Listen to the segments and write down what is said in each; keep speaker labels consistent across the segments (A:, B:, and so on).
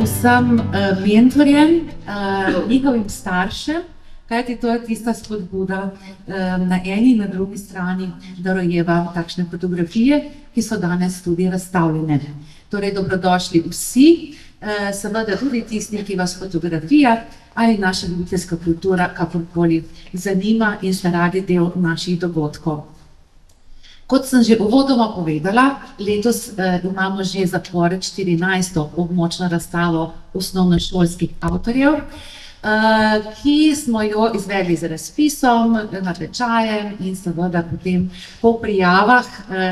A: vsem mentorjem, njihovim staršem, kajti to je tista spodbuda na eni in na drugi strani, da rojeva takšne fotografije, ki so danes tudi razstavljene. Torej, dobrodošli vsi, seveda tudi tisti, ki vas fotografija ali naša ljubiteljska kultura kakorkoli zanima in ste radi del naših dogodkov. Kot sem že uvodoma povedala, letos imamo že zapored 14. območno razstavo osnovnošolskih avtorjev, ki smo jo izvedli z razpisom, natečajem in seveda potem po prijavah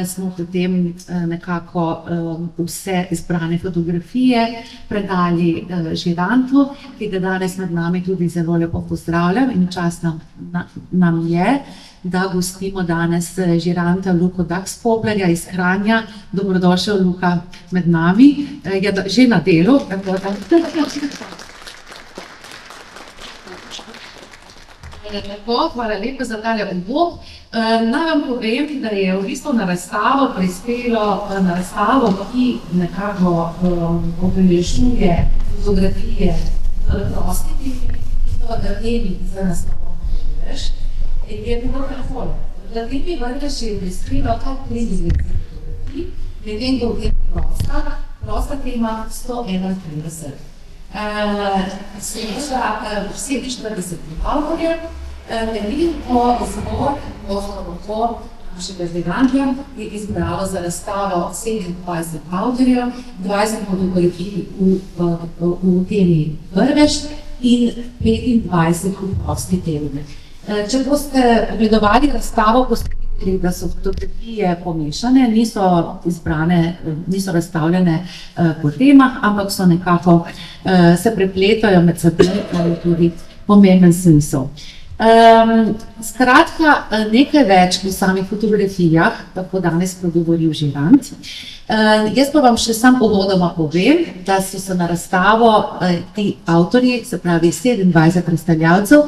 A: smo potem nekako vse izbrane fotografije predali žirantu, ki ga danes med nami tudi zelo lepo pozdravljam in čast nam je, da gostimo danes žiranta Luko Daxpoblerja iz Kranja. Dobrodošel, Luka, med nami. Je že na delu. Hvala lepa za tale uvod. Naj vam povem, da je v bistvu na razstavo prispelo, na razstavo, ki nekako obeležuje fotografije prostih, ki so temi za naslov Vrvež. Je bilo takole. Da temi Vrvež je prispelo kar 30 fotografij, medtem ko je prosta tema 131. 47 avtorjev, veliko zbor, odbor našega žiranta je izbralo za razstavo 27 avtorjev, 20 fotografij v temi Vrvež in 25 v prosti temi. Če boste gledovali razstavo, boste videli, da so fotografije pomešane, niso izbrane, niso razstavljene po temah, ampak so nekako se prepletajo med seboj, kar je tudi pomemben smisel. Skratka, nekaj več v samih fotografijah, tako danes pregovoril žirant. Jaz pa vam še sam uvodoma povem, da so se na razstavo ti avtorji, se pravi 27 razstavljavcev,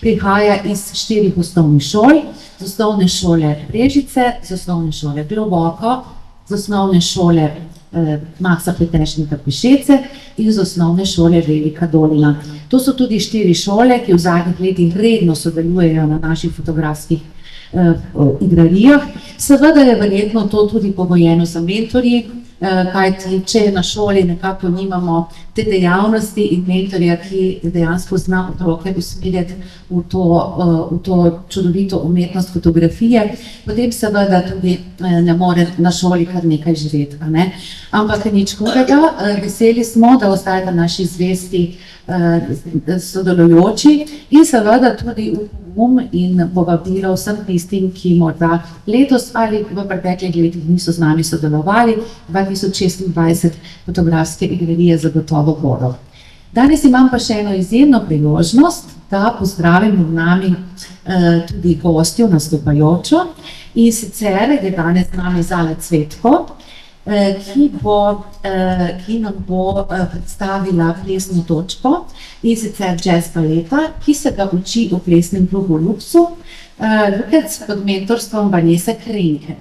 A: prihaja iz 4 osnovnih šol, z osnovne šole Brežice, z osnovne šole Globoko, z osnovne šole Maksa Peteršnika Pišece in z osnovne šole Velika Dolina. To so tudi 4 šole, ki v zadnjih letih redno sodelujejo na naših fotografskih igrarijah. Seveda je verjetno to tudi pogojeno za mentorji, kajti če na šoli nekako nimamo te dejavnosti in mentorja, ki dejansko zna otroke usmerjati v to čudovito umetnost fotografije, potem seveda tudi ne more na šoli kar nekaj živeti. Ampak nič hudega, veseli smo, da ostajate naši zvesti sodelujoči in seveda tudi in povabilo vsem tistim, ki morda letos ali v preteklih letih niso z nami sodelovali, 2026 fotografske igrarije zagotovo bodo. Danes imam pa še eno izjemno priložnost, da pozdravim med nami tudi gostjo nastopajočo in sicer je danes z nami Zala Cvetko, ki nam bo predstavila plesno točko in sicer jazz baleta, ki se ga uči v plesnem klubu Luxu, pod mentorstvom Vanese Krenke.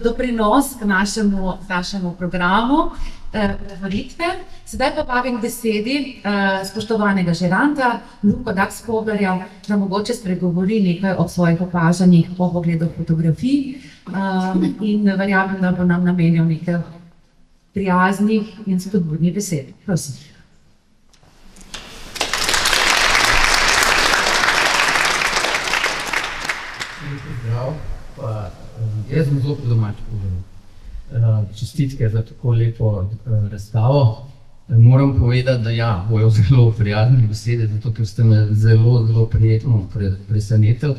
A: Doprinos k našemu programu otvoritve. Sedaj pa vabim k besedi spoštovanega žiranta Luko Daxpoblerja, da mogoče spregovori nekaj o svojih opažanjih po pogledu fotografij in verjamem, da bo nam namenil nekaj prijaznih in spodbudnih besed. Prosim.
B: Pozdrav, jaz sem zelo po domače povedal. Čestitke za tako lepo razstavo. Moram povedati, da ja, bojo zelo prijazne besede, zato ker ste me zelo prijetno presenetili,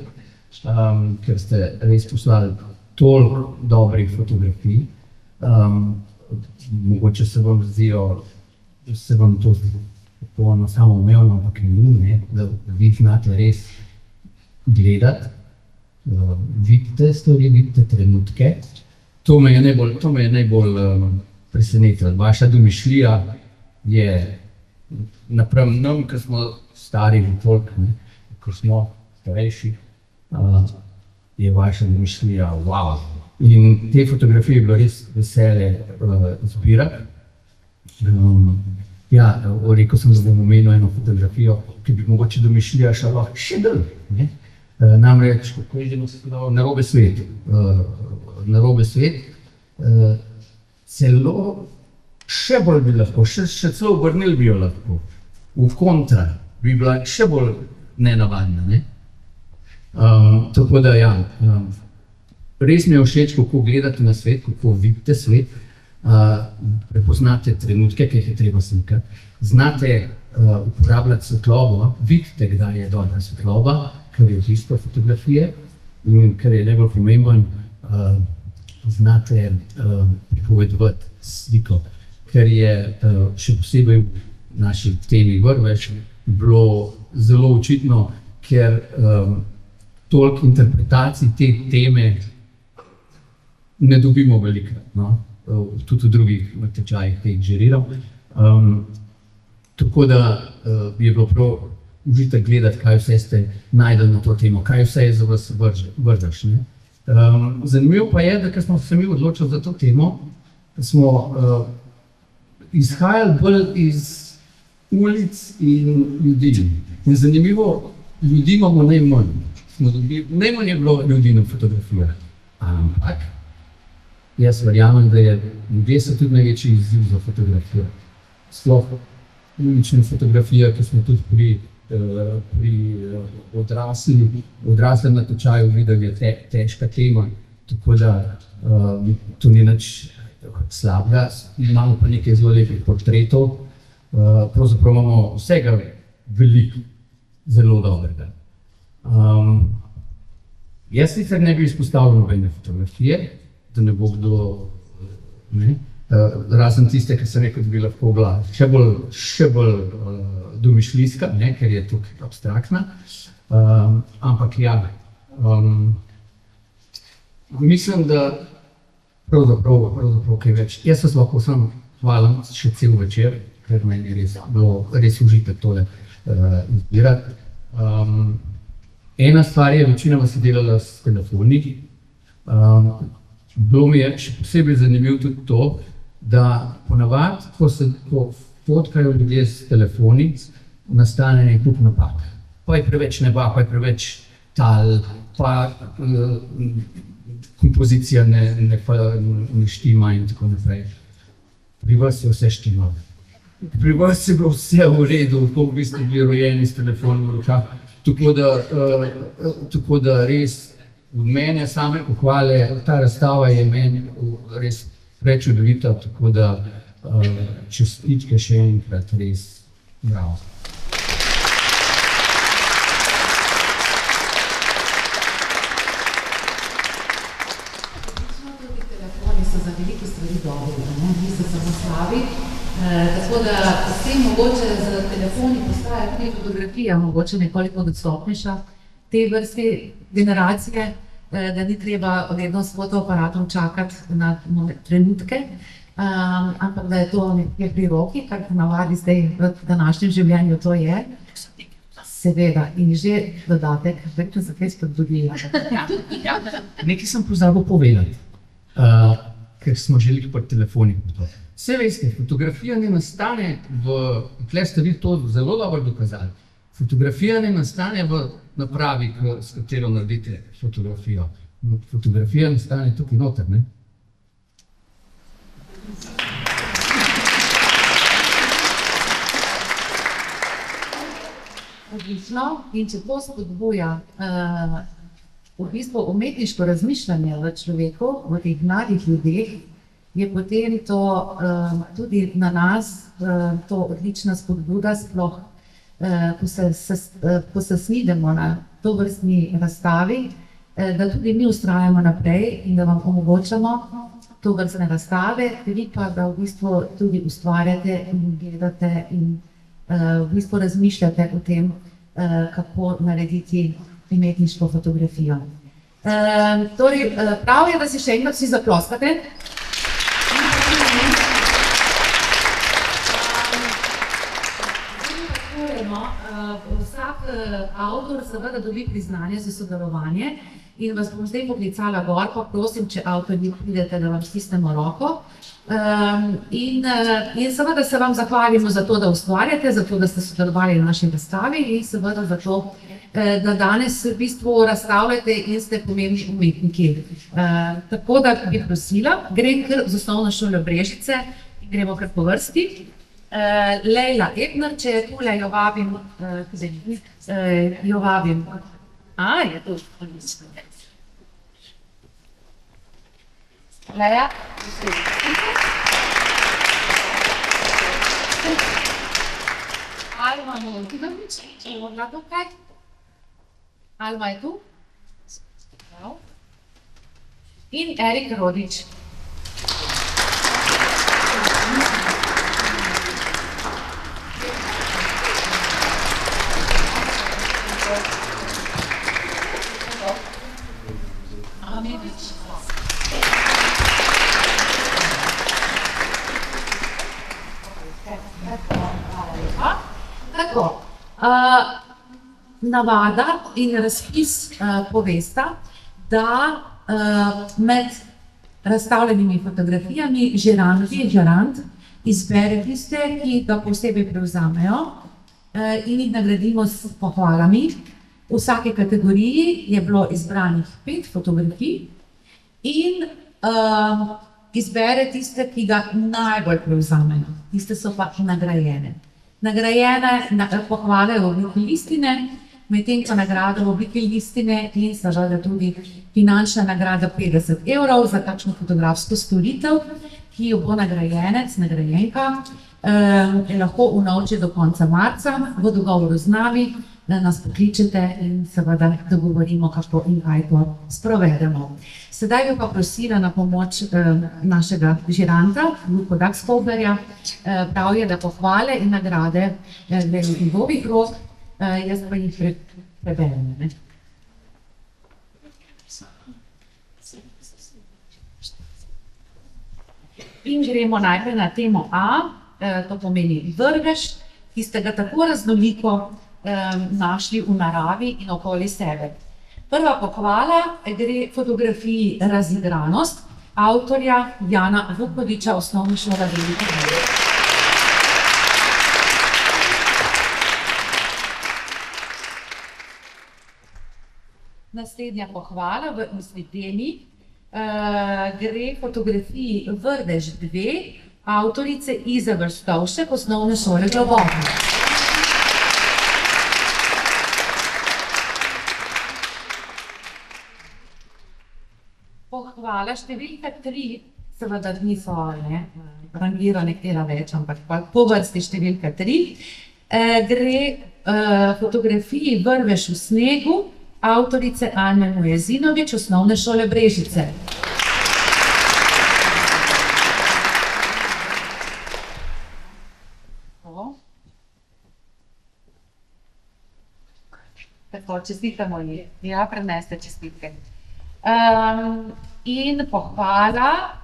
B: ker ste res poslali toliko dobrih fotografij. Mogoče se vam zdijo, se vam to zdi popolnoma samoumevno, ampak ni, da vi znate res gledati, vidite stvari, vidite trenutke. To me je najbolj presenetilo. Vaša domišljija je napram nam, ki smo stari že toliko, ko smo starejši, je vaša domišljija wow. In te fotografije je bilo res veselje zbirati. Ja, rekel sem, da bom omenil eno fotografijo, ki bi mogoče domišljija šla še dalj. Namreč, kako je že naslov, Narobe svet. Narobe svet. Celo še bolj bi lahko, še celo obrnili bi jo lahko. V kontra bi bila še bolj nenavadna. Tako da ja, res mi je všeč, kako gledate na svet, kako vidite svet, prepoznate trenutke, ki jih je treba slikati, znate uporabljati svetlobo, vidite, kdaj je dobra svetloba, kar je bistvo fotografije in kar je najbolj pomemben, znate pripovedovati sliko, ker je še posebej v naši temi Vrvež bilo zelo očitno, ker toliko interpretacij te teme ne dobimo velikrat, tudi v drugih tečajih, ki jih žiriram. Tako da je bilo prav užitek gledati, kaj vse ste najdeli na to temo, kaj vse je za vas vržeš. Zanimivo pa je, da ker smo se mi odločili za to temo, smo izhajali bolj iz ulic in ljudi. In zanimivo, ljudi imamo najmanj. Najmanj je bilo ljudi na fotografijah. Ampak jaz verjamem, da ljudje so tudi največji izziv za fotografijo. Sploh ulične fotografije, ki smo tudi pri odraslem natečaju videli, je težka tema, tako da to ni nič slabega. Imamo pa nekaj zelo lepih portretov, pravzaprav imamo vsega veliko zelo dobrega. Jaz sicer ne bi izpostavil nobene fotografije, da ne bo kdo, razen tiste, ki sem rekel, da bi lahko bila še bolj domišljijska, ker je tukaj abstraktna. Ampak ja, mislim, da pravzaprav kaj več. Jaz vas lahko sam hvalim še cel večer, ker meni je bilo res užitek tole izbirati. Ena stvar je, večinoma si delala s telefoni. Bilo mi je še posebej zanimivo tudi to, da ponavadi, ko fotkajo ljudje s telefoni, nastane en kup napak. Pa je preveč neba, pa je preveč tal, pa kompozicija ne štima in tako naprej. Pri vas je vse štimalo. Pri vas je bilo vse v redu, ko v bistvu bili rojeni s telefonom v rokah. Tako da res od mene same pohvale, ta razstava je meni res prečudovita, tako da čestitke še enkrat, res bravo.
A: Tudi telefoni so za veliko stvari dobri, niso samo slabi. Tako da s tem mogoče z telefoni postaja tudi fotografija mogoče nekoliko dostopnejša te vrste generacije, da ni treba vedno s fotoaparatom čakati na trenutke, ampak da je to nekje pri roki, kar ponavadi zdaj v današnjem življenju to je. Seveda, in že dodatek, verjetno za kaj spodbudila.
B: Nekaj sem pozabil povedati, ker smo želeli pri telefonih. Vse veste, fotografija ne nastane tukaj ste vi to zelo dobro dokazali, fotografija ne nastane v napravi, s katero naredite fotografijo. Fotografija nastane tukaj noter, ne?
A: Odlično. In če to spodbuja v bistvu umetniško razmišljanje v človeku, v teh mladih ljudeh, je potem to tudi na nas to odlična spodbuda, sploh ko se snidemo na tovrstni razstavi, da tudi mi vztrajamo naprej in da vam omogočamo tovrstne razstave, vi pa da v bistvu tudi ustvarjate in gledate in v bistvu razmišljate o tem, kako narediti umetniško fotografijo. Torej, prav je, da si še enkrat vsi zaploskate. Vsak avtor seveda dobi priznanje za sodelovanje in vas bom zdaj poklicala gor, pa prosim, če avtorji pridete, da vam stisnemo roko. In seveda se vam zahvalimo za to, da ustvarjate, za to, da ste sodelovali na naši razstavi in seveda za to, da danes v bistvu razstavljate in ste pomembni umetniki. Tako da bi prosila, grem kar z osnovne šole Brežice in gremo kar po vrsti. Lejla Ebner, če je tule, jo vabim. Je tu. Leja. Alma Milutinović, je ona tukaj? Alma je tu? In Erik Rodič. Navada in razpis povesta, da med razstavljenimi fotografijami žirant izbere tiste, ki ga posebej prevzamejo in jih nagradimo s pohvalami. V vsaki kategoriji je bilo izbranih 5 fotografij in izbere tiste, ki ga najbolj prevzamejo. Tiste so pa nagrajene. Nagrajene pohvale v obliki listine, medtem ko nagrada v obliki listine in seveda tudi finančna nagrada 50 € za kakšno fotografsko storitev, ki jo bo nagrajenec, nagrajenka, lahko unovči do konca marca v dogovoru z nami, da nas pokličete in seveda dogovorimo, kako in kaj to sprovedemo. Sedaj bi pa prosila na pomoč našega žiranta, Luko Daxholderja. Prav je, da pohvale in nagrade v njegovih rok, jaz pa jih preberem. In gremo najprej na temo A, to pomeni vrvež, ki ste ga tako raznoliko našli v naravi in okoli sebe. Prva pohvala gre fotografiji Razigranost avtorja Jana Vukovića, Osnovne šole Velika Gorica. Naslednja pohvala v isti temi gre fotografiji Vrvež 2 avtorice Ize Vrstovšek, Osnovne šole Globoko. Pohvala številka 3, seveda niso rangirane katera več, ampak po vrsti številka 3, gre fotografiji Vrvež v snegu avtorice Ane Mujezinović, Osnovne šole Brežice. Tako, čestitamo ji. Ja, preneste čestitke. In pohvala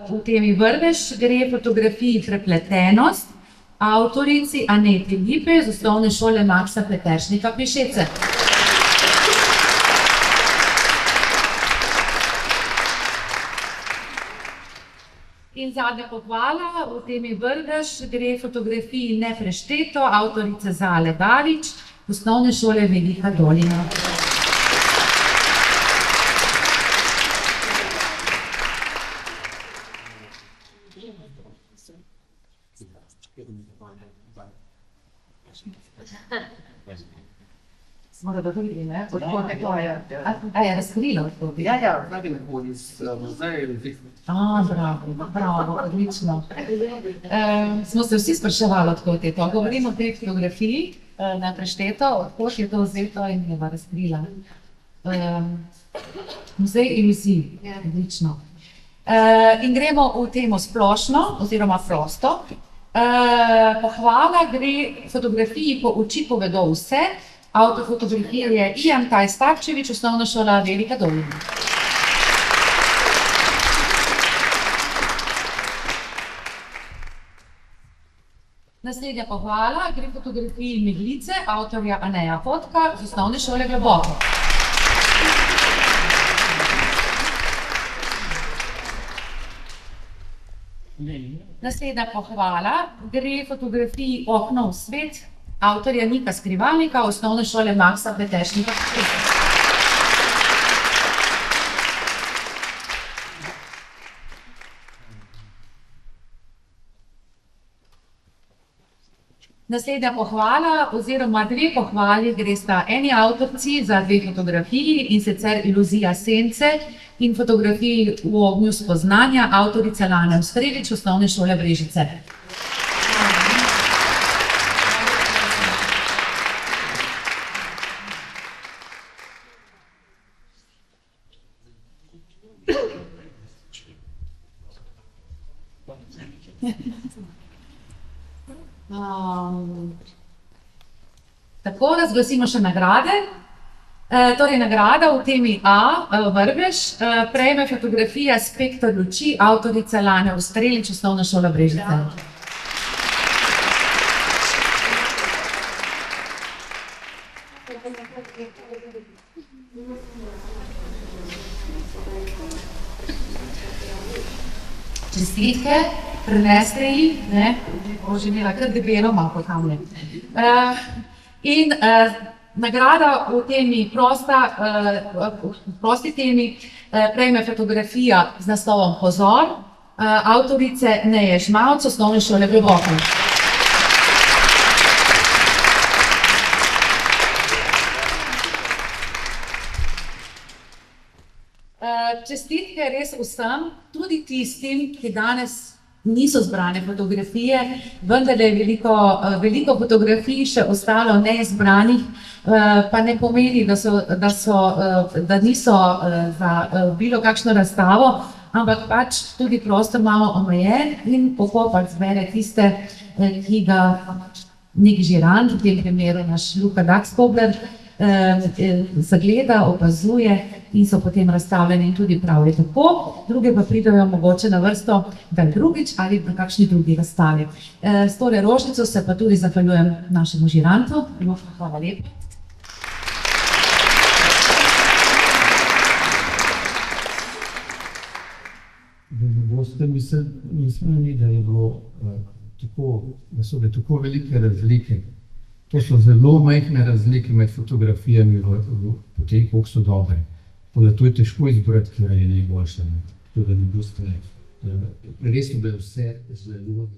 A: v temi Vrvež gre fotografiji Prepletenost avtorici Aneti Lipe z Osnovne šole Maksa Peteršnika Pišece. In zadnja pohvala v temi Vrvež gre fotografiji Neprešteto avtorice Zale Dalić, Osnovne šole Velika Dolina. Smo razkrili, ne? Odhodne koje. A je razkrila odhodne?
C: Ja, pravi lahko iz muzeja.
A: Bravo, odlično. Smo se vsi spraševali, odkot je to. Govorimo o tej fotografiji na Prešteto, odkot je to vzeto in je razkrila. Muzej iluzij, odlično. In gremo v temo splošno oziroma prosto. Pohvala gre fotografiji po oči povedo vse. Avtor fotografije je Ijan Taj-Starčević, Osnovna šola Velika Dolina. Naslednja pohvala gre fotografiji Meglice, avtorja Aneja Fotka z Osnovne šole Globoko. Naslednja pohvala gre fotografiji Okno v svet, avtorja Nika Skrivalnika, Osnovne šole Maksa Petešnika. Naslednja pohvala oziroma dve pohvali gresta eni avtorci za dve fotografiji, in sicer Iluzija sence in fotografiji V ognju spoznanja, avtorica Lana Ustrelič, Osnovne šole Brežice. Tako, razglasimo še nagrade. Torej, nagrada v temi A, Vrvež, prejme fotografija Spektor luči, avtorica Lane Ustrelič, Osnovna šola Brežice. Čestitke, preneste jih, ne, bo že imela kar debelo malo tamle. In nagrada v temi prosti temi prejme fotografija z naslovom Pozor, avtorice Neje Žmavc, Osnovne šole Globoko. Čestitke res vsem, tudi tistim, ki danes niso zbrane fotografije, vendar je veliko fotografij še ostalo neizbranih, pa ne pomeni, da niso za bilo kakšno razstavo, ampak pač tudi prostor malo omejen in pokopar zbere tiste, ki ga nek žirant, v tem primeru naš Luka Daxkobler, zagleda, opazuje in so potem razstavljeni in tudi prav je tako. Druge pa pridejo mogoče na vrsto kdaj drugič ali na kakšni drugi razstavi. S tole rožnico se pa tudi zahvaljujem našemu žirantu. Hvala lepa.
B: Boste mislili, da je bilo da so bile tako velike razlike. To so zelo majhne razlike med fotografijami po tem, koliko so dobre. Tako da to je težko izbrati, kaj je najboljše. Res so bile vse zelo